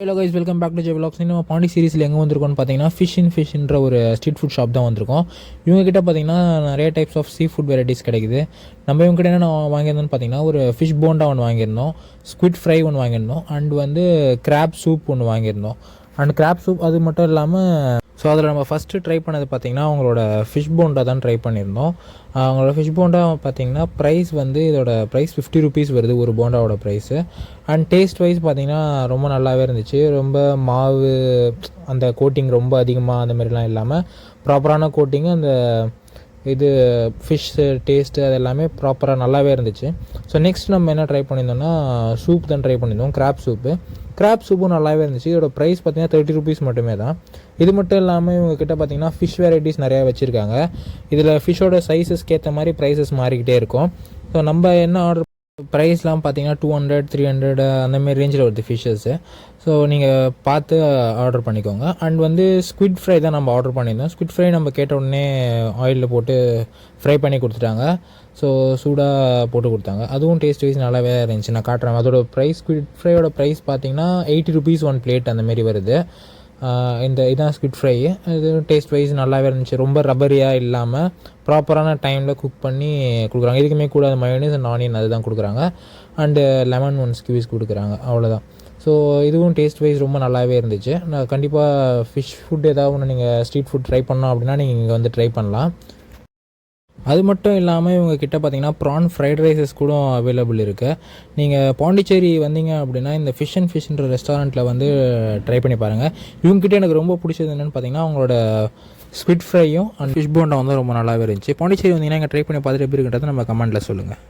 Hello guys, welcome back to J vlogs. நம்ம பாண்டி சீரிஸில் எங்கே வந்திருக்கோம்னு பார்த்தீங்கன்னா ஃபிஷ்ன்ற ஒரு ஸ்ட்ரீட் ஃபுட் ஷாப் தான் வந்திருக்கோம். இவங்ககிட்ட பார்த்தீங்கன்னா நிறைய types of sea food varieties கிடைக்குது. நம்ம இவங்ககிட்ட என்ன வாங்கியிருந்தோம்னு பார்த்தீங்கன்னா ஒரு ஃபிஷ் போண்டா ஒன்று வாங்கியிருந்தோம், ஸ்குவிட் ஃப்ரை ஒன்று வாங்கியிருந்தோம், அண்ட் வந்து கிராப் சூப் ஒன்று வாங்கியிருந்தோம். அண்ட் கிராப் சூப் அது மட்டும் இல்லாமல் ஸோ அதில் நம்ம ஃபஸ்ட்டு ட்ரை பண்ணது பார்த்திங்கன்னா அவங்களோட ஃபிஷ் போண்டா தான் ட்ரை பண்ணியிருந்தோம். அவங்களோட ஃபிஷ் போண்டா பார்த்திங்கன்னா ப்ரைஸ் வந்து இதோட ப்ரைஸ் 50 ருபீஸ் வருது ஒரு போண்டாவோட ப்ரைஸு. அண்ட் டேஸ்ட் வைஸ் பார்த்திங்கன்னா ரொம்ப நல்லாவே இருந்துச்சு. ரொம்ப மாவு அந்த கோட்டிங் ரொம்ப அதிகமாக அந்த மாதிரிலாம் இல்லாமல் ப்ராப்பரான கோட்டிங்கு, அந்த இது ஃபிஷ்ஷு டேஸ்ட்டு அது எல்லாமே ப்ராப்பராக நல்லாவே இருந்துச்சு. ஸோ நெக்ஸ்ட் நம்ம என்ன ட்ரை பண்ணியிருந்தோம்னா சூப் தான் ட்ரை பண்ணியிருந்தோம், கிராப் சூப்பும் நல்லாவே இருந்துச்சு. இதோட ப்ரைஸ் பார்த்திங்கன்னா 30 ருபீஸ் மட்டுமே தான். இது மட்டும் இல்லாமல் இவங்ககிட்ட பார்த்திங்கன்னா ஃபிஷ் வெரைட்டிஸ் நிறையா வச்சுருக்காங்க. இதில் ஃபிஷ்ஷோட சைஸஸ்க்கு ஏற்ற மாதிரி ப்ரைஸஸ் மாறிக்கிட்டே இருக்கும். ஸோ நம்ம என்ன ஆர்டர் ப்ரைஸ்லாம் பார்த்திங்கன்னா 200, 300 அந்தமாரி ரேஞ்சில் வருது ஃபிஷ்ஷஸ்ஸு. ஸோ நீங்கள் பார்த்து ஆர்டர் பண்ணிக்கோங்க. அண்ட் வந்து ஸ்குவிட் ஃப்ரை தான் நம்ம ஆர்டர் பண்ணியிருந்தோம். ஸ்குவிட் ஃப்ரை நம்ம கேட்ட உடனே ஆயிலில் போட்டு ஃப்ரை பண்ணி கொடுத்துட்டாங்க. ஸோ சூடாக போட்டு கொடுத்தாங்க. அதுவும் டேஸ்ட் வைஸ் நல்லாவே இருந்துச்சு. நான் காட்டுறேன். அதோட ப்ரைஸ், ஸ்குவிட் ஃப்ரையோட ப்ரைஸ் பார்த்திங்கன்னா 80 ருபீஸ் ஒன் பிளேட் அந்தமாரி வருது. இதான் ஸ்குவிட் ஃப்ரை. இது டேஸ்ட் வைஸ் நல்லாவே இருந்துச்சு. ரொம்ப ரப்பரியாக இல்லாமல் ப்ராப்பரான டைமில் குக் பண்ணி கொடுக்குறாங்க. இதுக்குமே கூட அந்த மயோனீஸ் அண்ட் ஆனியன் அது தான் கொடுக்குறாங்க. அண்டு லெமன் ஒன் ஸ்க்வீஸ் கொடுக்குறாங்க, அவ்வளோதான். ஸோ இதுவும் டேஸ்ட் வைஸ் ரொம்ப நல்லாவே இருந்துச்சு. நான் கண்டிப்பாக ஃபிஷ் ஃபுட் ஏதாவது ஒன்று நீங்கள் ஸ்ட்ரீட் ஃபுட் ட்ரை பண்ணோம் அப்படின்னா நீங்கள் இங்கே வந்து ட்ரை பண்ணலாம். அது மட்டும் இல்லாமல் இவங்க கிட்ட பார்த்தீங்கன்னா ப்ரான் ஃப்ரைட் ரைஸஸ் கூட அவைலபிள் இருக்குது. நீங்கள் பாண்டிச்சேரி வந்தீங்க அப்படின்னா இந்த ஃபிஷ்ன்ற ரெஸ்டாரண்ட்டில் வந்து ட்ரை பண்ணி பாருங்கள். இவங்ககிட்ட எனக்கு ரொம்ப பிடிச்சது என்னென்னு பார்த்தீங்கன்னா அவங்களோட ஸ்குவிட் ஃப்ரையும் அண்ட் ஃபிஷ் போண்டா வந்து ரொம்ப நல்லாவே இருந்துச்சு. பாண்டிச்சேரி வந்தீங்கன்னா இங்கே ட்ரை பண்ணி பார்த்துட்டு எப்படி இருக்குன்றதை நம்ம கமெண்ட்டில் சொல்லுங்கள்.